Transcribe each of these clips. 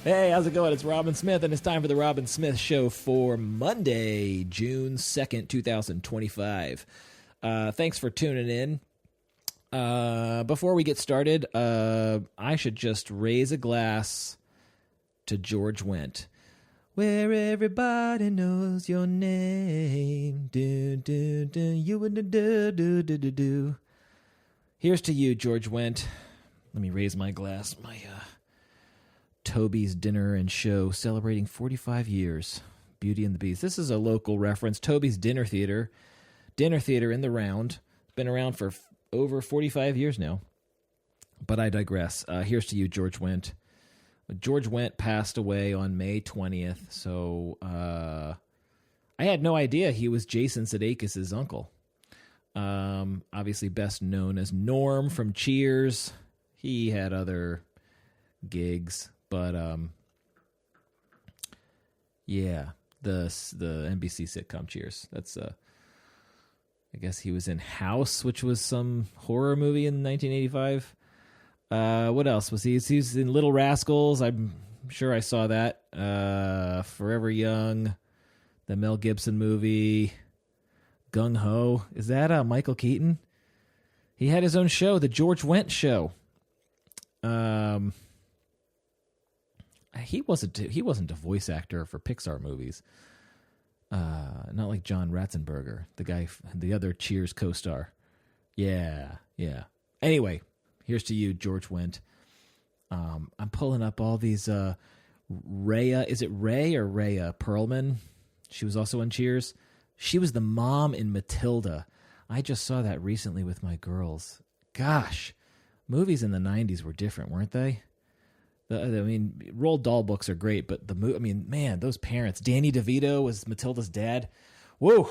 Hey, how's it going? It's Robin Smith, and it's time for the Robin Smith Show for Monday, June 2nd, 2025. Thanks for tuning in. Before we get started, I should just raise a glass to George Wendt. Where everybody knows your name. Do, do, do, you and do. Here's to you, George Wendt. Let me raise my glass. My Toby's Dinner and Show celebrating 45 years. Beauty and the Beast. This is a local reference. Toby's Dinner Theater in the Round. Been around for over 45 years now. But I digress. Here's to you, George Wendt. George Wendt passed away on May 20th, so I had no idea he was Jason Sudeikis' uncle. Obviously best known as Norm from Cheers. He had other gigs, but yeah, the NBC sitcom Cheers. That's I guess he was in House, which was some horror movie in 1985. What else was he? He was in Little Rascals. I'm sure I saw that. Forever Young, the Mel Gibson movie, Gung Ho. Is that Michael Keaton? He had his own show, the George Wendt Show. He wasn't a voice actor for Pixar movies. Not like John Ratzenberger, the other Cheers co-star. Yeah. Anyway. Here's to you, George Wendt. I'm pulling up all these Rhea. Is it Ray or Rhea Perlman? She was also in Cheers. She was the mom in Matilda. I just saw that recently with my girls. Gosh, movies in the 90s were different, weren't they? Roald Dahl books are great, but man, those parents. Danny DeVito was Matilda's dad. Whoa,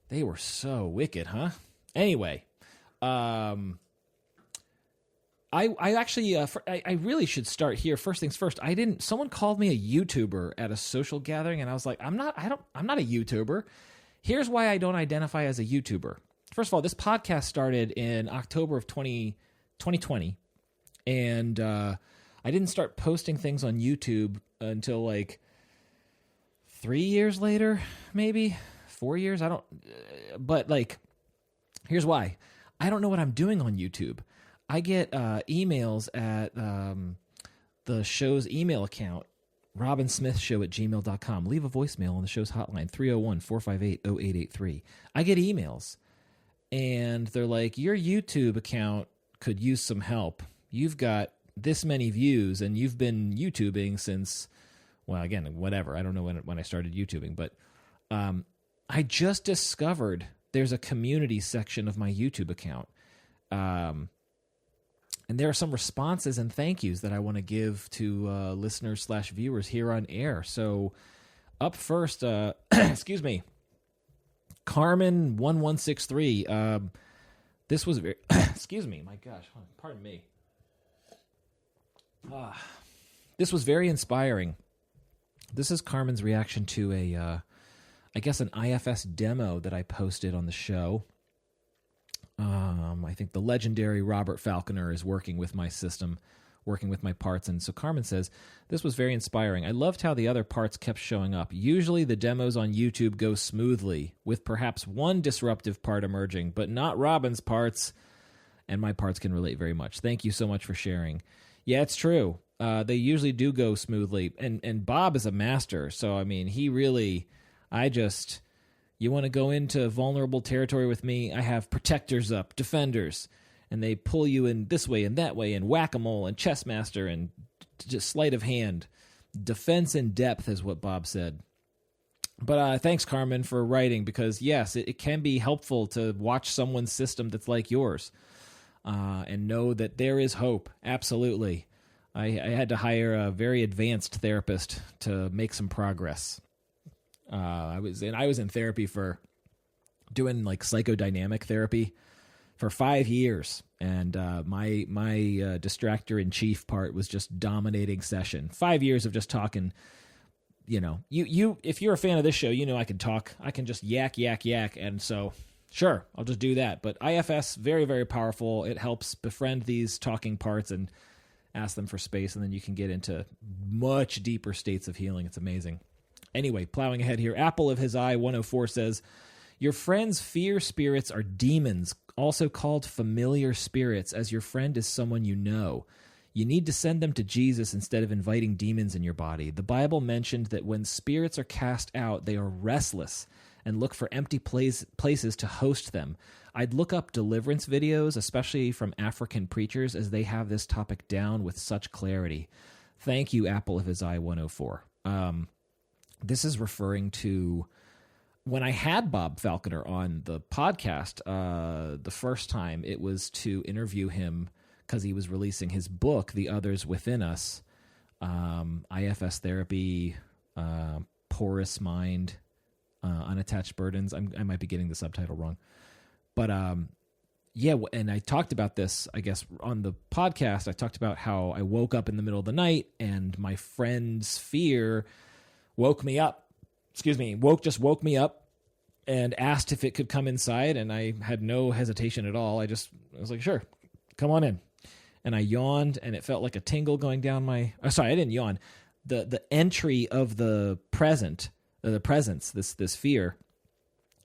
they were so wicked, huh? Anyway, I actually, I really should start here. First things first. Someone called me a YouTuber at a social gathering, and I was like, I'm not a YouTuber. Here's why I don't identify as a YouTuber. First of all, this podcast started in October of 2020, and I didn't start posting things on YouTube until like 3 years later, maybe 4 years. But like, here's why. I don't know what I'm doing on YouTube. I get emails at the show's email account, robinsmithshow@gmail.com. Leave a voicemail on the show's hotline, 301-458-0883. I get emails, and they're like, your YouTube account could use some help. You've got this many views, and you've been YouTubing since, well, again, whatever. I don't know when I started YouTubing, but I just discovered there's a community section of my YouTube account. And there are some responses and thank yous that I want to give to listeners/viewers here on air. So up first, excuse me, Carmen1163. This was very, excuse me, my gosh, pardon me. This was very inspiring. This is Carmen's reaction to I guess an IFS demo that I posted on the show. I think the legendary Robert Falconer is working with my system, working with my parts. And so Carmen says, this was very inspiring. I loved how the other parts kept showing up. Usually the demos on YouTube go smoothly, with perhaps one disruptive part emerging, but not Robin's parts. And my parts can relate very much. Thank you so much for sharing. Yeah, it's true. They usually do go smoothly. And Bob is a master. So, I mean, he really, you want to go into vulnerable territory with me? I have protectors up, defenders, and they pull you in this way and that way, and whack-a-mole and chess master and just sleight of hand. Defense in depth is what Bob said. But thanks, Carmen, for writing, because yes, it can be helpful to watch someone's system that's like yours and know that there is hope. Absolutely. I had to hire a very advanced therapist to make some progress. I was in therapy for doing like psychodynamic therapy for 5 years, and my distractor in chief part was just dominating session. 5 years of just talking. You know, you if you're a fan of this show, you know I can talk. I can just yak, and so sure, I'll just do that. But IFS, very, very powerful. It helps befriend these talking parts and ask them for space, and then you can get into much deeper states of healing. It's amazing. Anyway, plowing ahead here. Apple of His Eye 104 says, your friend's fear spirits are demons, also called familiar spirits, as your friend is someone you know. You need to send them to Jesus instead of inviting demons in your body. The Bible mentioned that when spirits are cast out, they are restless and look for empty places to host them. I'd look up deliverance videos, especially from African preachers, as they have this topic down with such clarity. Thank you, Apple of His Eye 104. This is referring to when I had Bob Falconer on the podcast the first time. It was to interview him because he was releasing his book, The Others Within Us, IFS Therapy, Porous Mind, Unattached Burdens. I might be getting the subtitle wrong. But yeah, and I talked about this, I guess, on the podcast. I talked about how I woke up in the middle of the night and my friend's fear woke me up. Woke me up and asked if it could come inside, and I had no hesitation at all. I was like, sure, come on in. And I yawned, and it felt like a tingle going down my... Oh, sorry, I didn't yawn. The entry of the presence, this fear,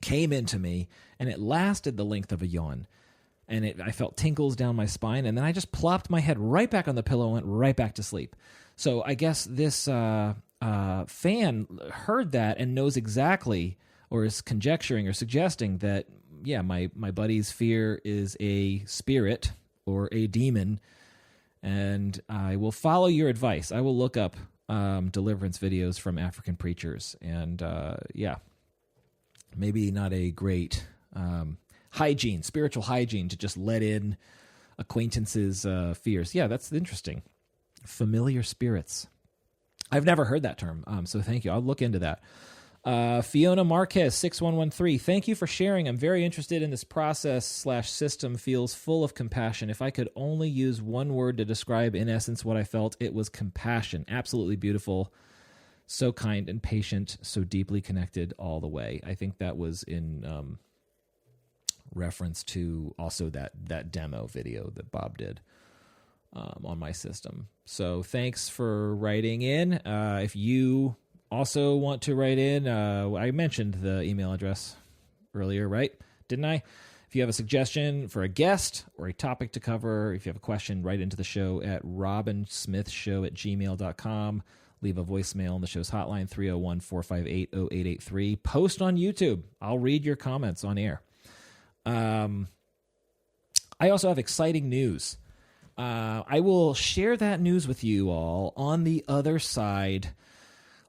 came into me, and it lasted the length of a yawn. And I felt tingles down my spine, and then I just plopped my head right back on the pillow and went right back to sleep. So I guess this fan heard that and knows exactly, or is conjecturing or suggesting that, yeah, my buddy's fear is a spirit or a demon, and I will follow your advice. I will look up deliverance videos from African preachers, and yeah, maybe not a great spiritual hygiene to just let in acquaintances' fears. Yeah, that's interesting. Familiar spirits. I've never heard that term, so thank you. I'll look into that. Fiona Marquez 6113, thank you for sharing. I'm very interested in this process/system. Feels full of compassion. If I could only use one word to describe in essence what I felt, it was compassion. Absolutely beautiful, so kind and patient, so deeply connected all the way. I think that was in reference to also that demo video that Bob did on my system. So thanks for writing in. If you also want to write in, I mentioned the email address earlier, right? Didn't I? If you have a suggestion for a guest or a topic to cover, if you have a question, write into the show at robinsmithshow@gmail.com. Leave a voicemail on the show's hotline, 301-458-0883. Post on YouTube. I'll read your comments on air. I also have exciting news. I will share that news with you all on the other side.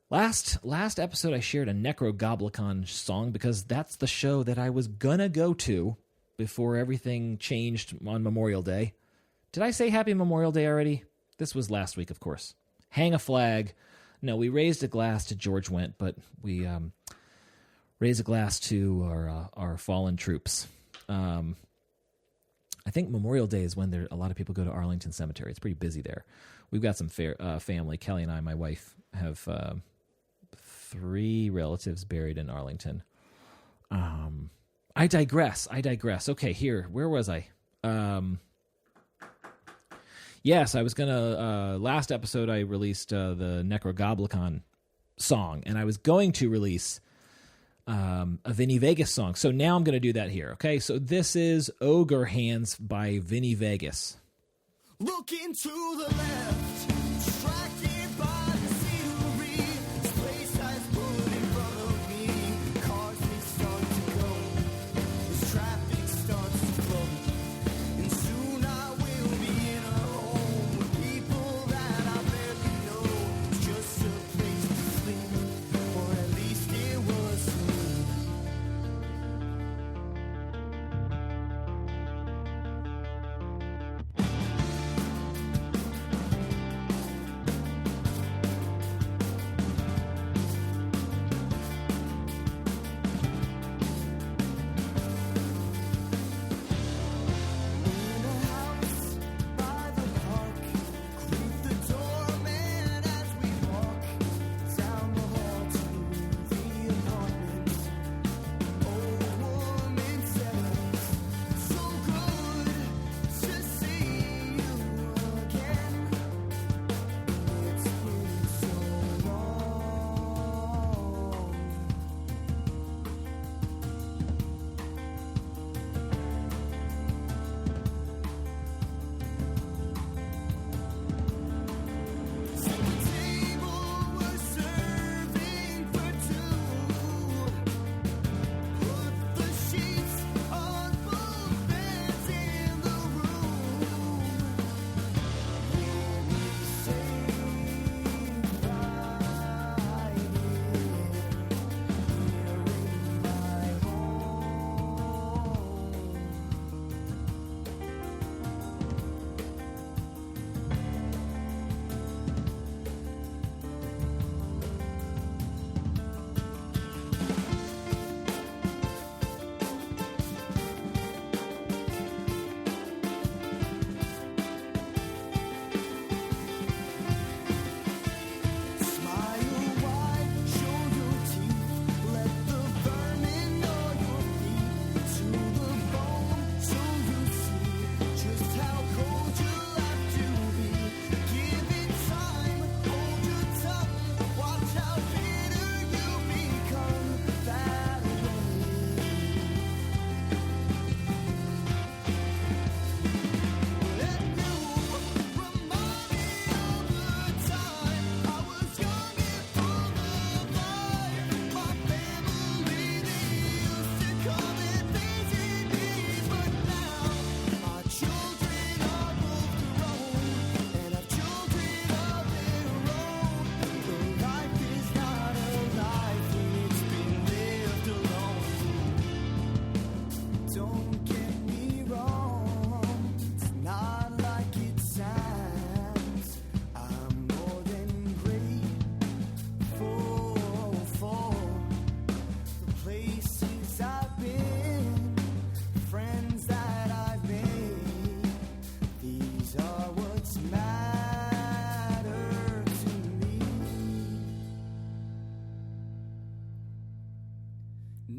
Last episode, I shared a Necrogoblicon song because that's the show that I was gonna go to before everything changed on Memorial Day. Did I say Happy Memorial Day already? This was last week, of course. Hang a flag. No, we raised a glass to George Wendt, but we raised a glass to our fallen troops. I think Memorial Day is when a lot of people go to Arlington Cemetery. It's pretty busy there. We've got some family. Kelly and I, my wife, have 3 relatives buried in Arlington. I digress. Okay, here. Where was I? Yes, I was going to... last episode, I released the Necrogoblicon song, and I was going to release a Vinny Vegas song. So now I'm going to do that here, okay? So this is Ogre Hands by Vinny Vegas. Looking to the left, distracted by the scenery. This place has put in front of me. Cars they start to go, this traffic starts to flow, and soon I will be in a home with people that I barely know. It's just a place to sleep, or at least it was to me.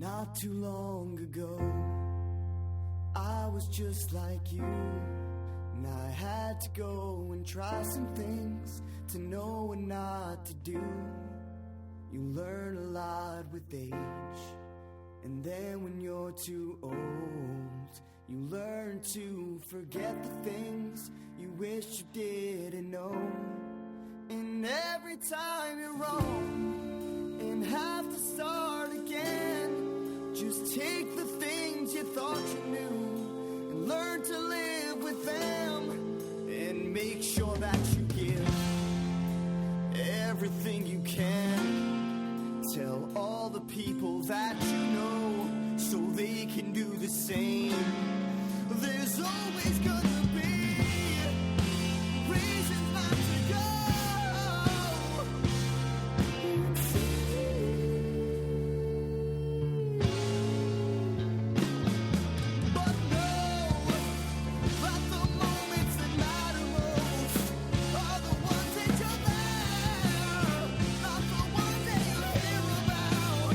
Not too long ago, I was just like you, and I had to go and try some things to know what not to do. You learn a lot with age, and then when you're too old, you learn to forget the things you wish you didn't know. And every time you're wrong and have to start again, just take the things you thought you knew and learn to live with them, and make sure that you give everything you can. Tell all the people that you know so they can do the same. There's always gonna be reasons not to go. But know that the moments that matter most are the ones that you're there, not the ones that you hear about.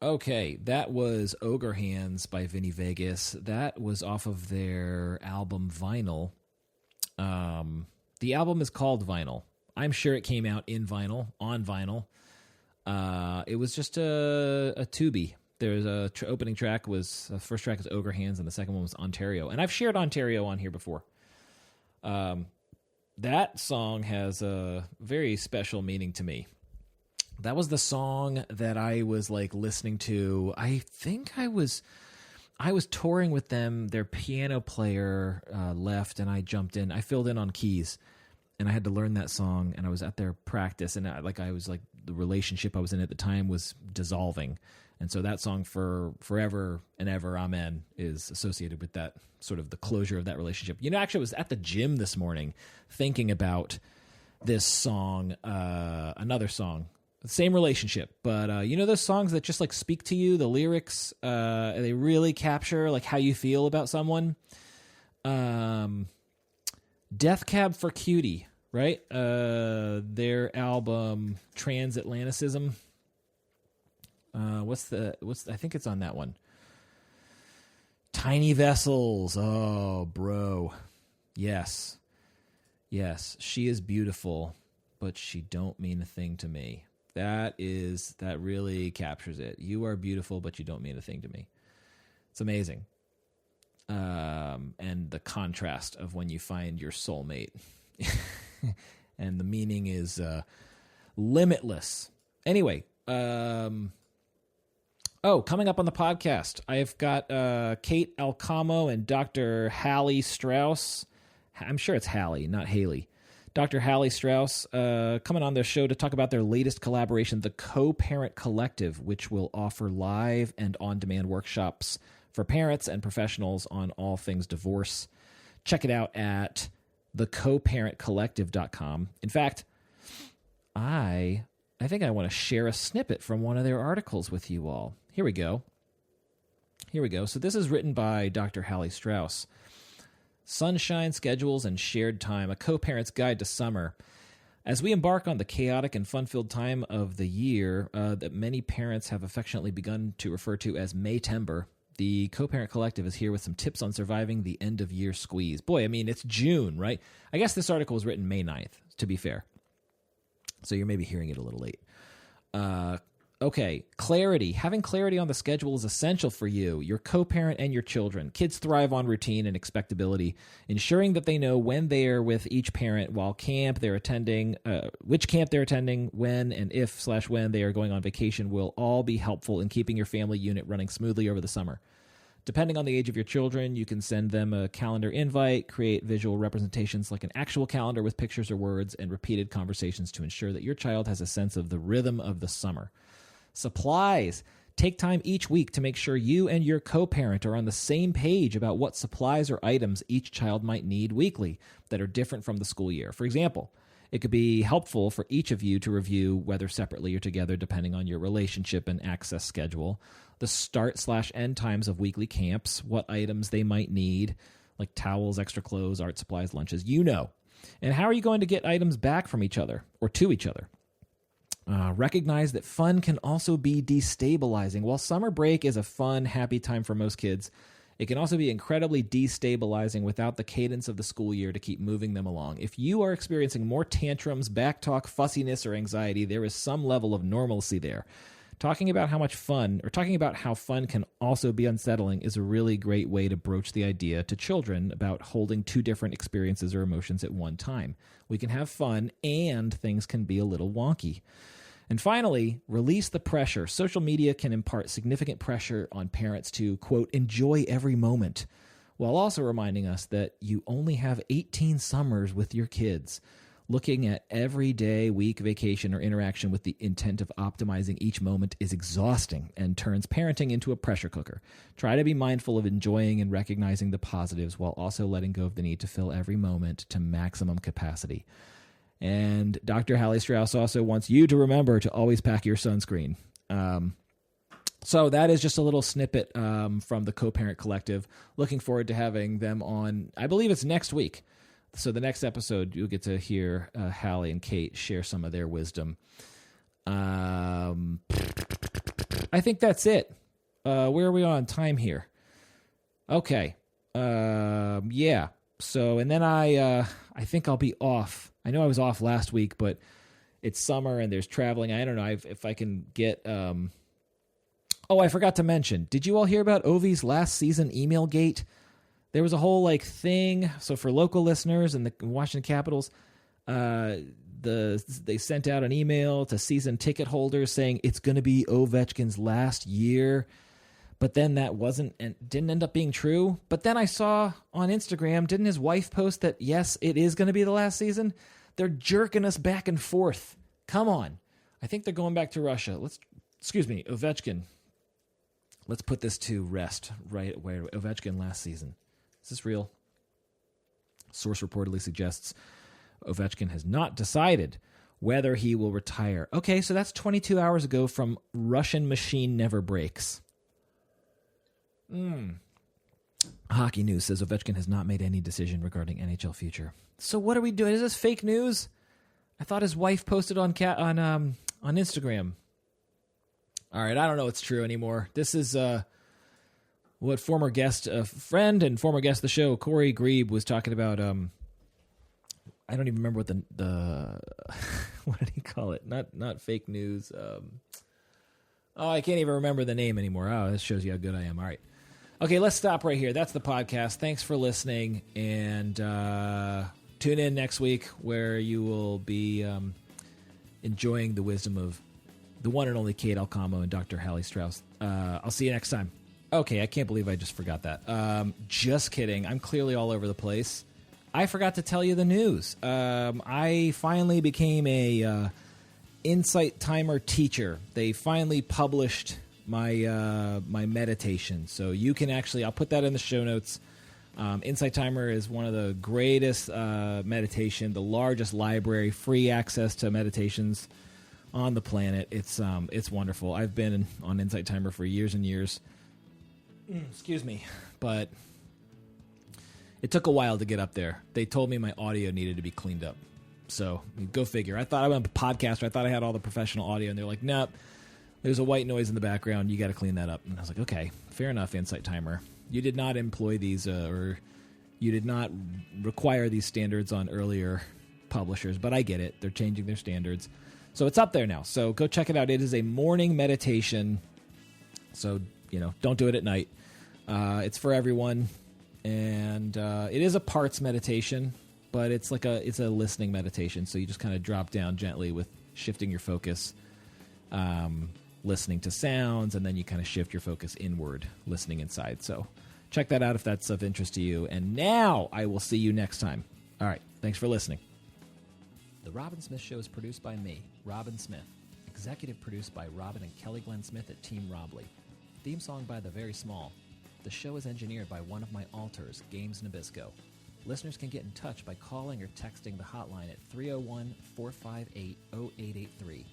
Okay, that was Ogre Hands by Vinny Vegas. That was off of their album Vinyl. The album is called Vinyl. I'm sure it came out in vinyl, on vinyl. It was just a tubie. There's a opening track was, the first track is Ogre Hands, and the second one was Ontario. And I've shared Ontario on here before. That song has a very special meaning to me. That was the song that I was like listening to. I think I was touring with them. Their piano player left, and I jumped in. I filled in on keys, and I had to learn that song. And I was at their practice, and I was like, the relationship I was in at the time was dissolving, and so that song for forever and ever, amen, is associated with that sort of the closure of that relationship. You know, actually, I was at the gym this morning thinking about this song, another song. Same relationship, but you know those songs that just like speak to you, the lyrics, they really capture like how you feel about someone. Death Cab for Cutie, right? Their album Transatlanticism. What's I think it's on that one. Tiny Vessels. Oh, bro. Yes. She is beautiful, but she don't mean a thing to me. That really captures it. You are beautiful, but you don't mean a thing to me. It's amazing. And the contrast of when you find your soulmate. And the meaning is limitless. Anyway, coming up on the podcast, I've got Kate Alcamo and Dr. Hallie Strauss. I'm sure it's Hallie, not Haley. Dr. Hallie Strauss coming on their show to talk about their latest collaboration, the Co-Parent Collective, which will offer live and on-demand workshops for parents and professionals on all things divorce. Check it out at thecoparentcollective.com. In fact, I think I want to share a snippet from one of their articles with you all. Here we go. So this is written by Dr. Hallie Strauss. Sunshine, Schedules, and Shared Time, a co-parent's guide to summer. As we embark on the chaotic and fun-filled time of the year that many parents have affectionately begun to refer to as Maytember, the Co-Parent Collective is here with some tips on surviving the end-of-year squeeze. Boy, I mean, it's June, right? I guess this article was written May 9th, to be fair. So you're maybe hearing it a little late. Okay, clarity. Having clarity on the schedule is essential for you, your co-parent, and your children. Kids thrive on routine and expectability. Ensuring that they know when they are with each parent, while camp they're attending, which camp they're attending, when and if/when they are going on vacation will all be helpful in keeping your family unit running smoothly over the summer. Depending on the age of your children, you can send them a calendar invite, create visual representations like an actual calendar with pictures or words, and repeated conversations to ensure that your child has a sense of the rhythm of the summer. Supplies. Take time each week to make sure you and your co-parent are on the same page about what supplies or items each child might need weekly that are different from the school year. For example, it could be helpful for each of you to review, whether separately or together, depending on your relationship and access schedule, the start/end times of weekly camps, what items they might need, like towels, extra clothes, art supplies, lunches, and how are you going to get items back from each other or to each other. Recognize that fun can also be destabilizing. While summer break is a fun, happy time for most kids, it can also be incredibly destabilizing without the cadence of the school year to keep moving them along. If you are experiencing more tantrums, backtalk, fussiness, or anxiety, there is some level of normalcy there. Talking about how fun can also be unsettling is a really great way to broach the idea to children about holding two different experiences or emotions at one time. We can have fun and things can be a little wonky. And finally, release the pressure. Social media can impart significant pressure on parents to, quote, enjoy every moment, while also reminding us that you only have 18 summers with your kids. Looking at every day, week, vacation, or interaction with the intent of optimizing each moment is exhausting and turns parenting into a pressure cooker. Try to be mindful of enjoying and recognizing the positives while also letting go of the need to fill every moment to maximum capacity. And Dr. Hallie Strauss also wants you to remember to always pack your sunscreen. So that is just a little snippet from the Co-Parent Collective. Looking forward to having them on, I believe it's next week. So the next episode, you'll get to hear Hallie and Kate share some of their wisdom. I think that's it. Where are we on time here? Okay. Yeah. So, and then I think I'll be off. I know I was off last week, but it's summer and there's traveling. I don't know if I can get... Oh, I forgot to mention. Did you all hear about Ovi's last season email gate? There was a whole thing. So for local listeners in the Washington Capitals, they sent out an email to season ticket holders saying it's going to be Ovechkin's last year. But then that didn't end up being true. But then I saw on Instagram, didn't his wife post that, yes, it is going to be the last season? They're jerking us back and forth. Come on. I think they're going back to Russia. Ovechkin. Let's put this to rest right away. Ovechkin last season. Is this real? Source reportedly suggests Ovechkin has not decided whether he will retire. Okay, so that's 22 hours ago from Russian Machine Never Breaks. Hockey News says Ovechkin has not made any decision regarding NHL future. So what are we doing? Is this fake news? I thought his wife posted on Instagram. All right, I don't know what's true anymore. This is what former guest, friend and former guest of the show, Corey Grebe, was talking about. I don't even remember what the what did he call it? Not fake news. I can't even remember the name anymore. Oh, this shows you how good I am. All right. Okay, let's stop right here. That's the podcast. Thanks for listening, and tune in next week where you will be enjoying the wisdom of the one and only Kate Alcamo and Dr. Hallie Strauss. I'll see you next time. Okay, I can't believe I just forgot that. Just kidding. I'm clearly all over the place. I forgot to tell you the news. I finally became a Insight Timer teacher. They finally published my meditation. So you can actually, I'll put that in the show notes. Insight Timer is one of the greatest meditation, the largest library, free access to meditations on the planet. It's wonderful. I've been on Insight Timer for years and years. Excuse me, but it took a while to get up there. They told me my audio needed to be cleaned up. So go figure. I thought I was a podcaster. I thought I had all the professional audio, and they're like, nope, there's a white noise in the background. You got to clean that up. And I was like, okay, fair enough, Insight Timer. You did not employ these, or you did not require these standards on earlier publishers, but I get it. They're changing their standards. So it's up there now. So go check it out. It is a morning meditation. So, don't do it at night. It's for everyone. And it is a parts meditation, but it's a listening meditation. So you just kind of drop down gently with shifting your focus. listening to sounds, and then you kind of shift your focus inward, listening inside. So check that out if that's of interest to you. And now I will see you next time. All right. Thanks for listening. The Robin Smith Show is produced by me, Robin Smith. Executive produced by Robin and Kelly Glenn Smith at Team Robley. Theme song by The Very Small. The show is engineered by one of my alters, Games Nabisco. Listeners can get in touch by calling or texting the hotline at 301-458-0883.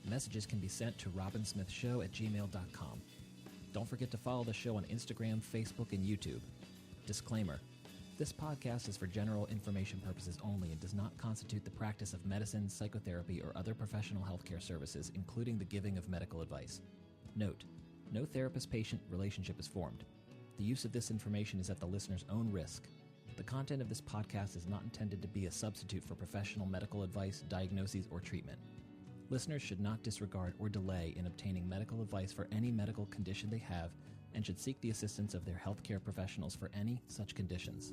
Messages can be sent to robinsmithshow@gmail.com. Don't forget to follow the show on Instagram, Facebook, and YouTube. Disclaimer. This podcast is for general information purposes only and does not constitute the practice of medicine, psychotherapy, or other professional healthcare services, including the giving of medical advice. Note, no therapist-patient relationship is formed. The use of this information is at the listener's own risk. The content of this podcast is not intended to be a substitute for professional medical advice, diagnoses, or treatment. Listeners should not disregard or delay in obtaining medical advice for any medical condition they have and should seek the assistance of their healthcare professionals for any such conditions.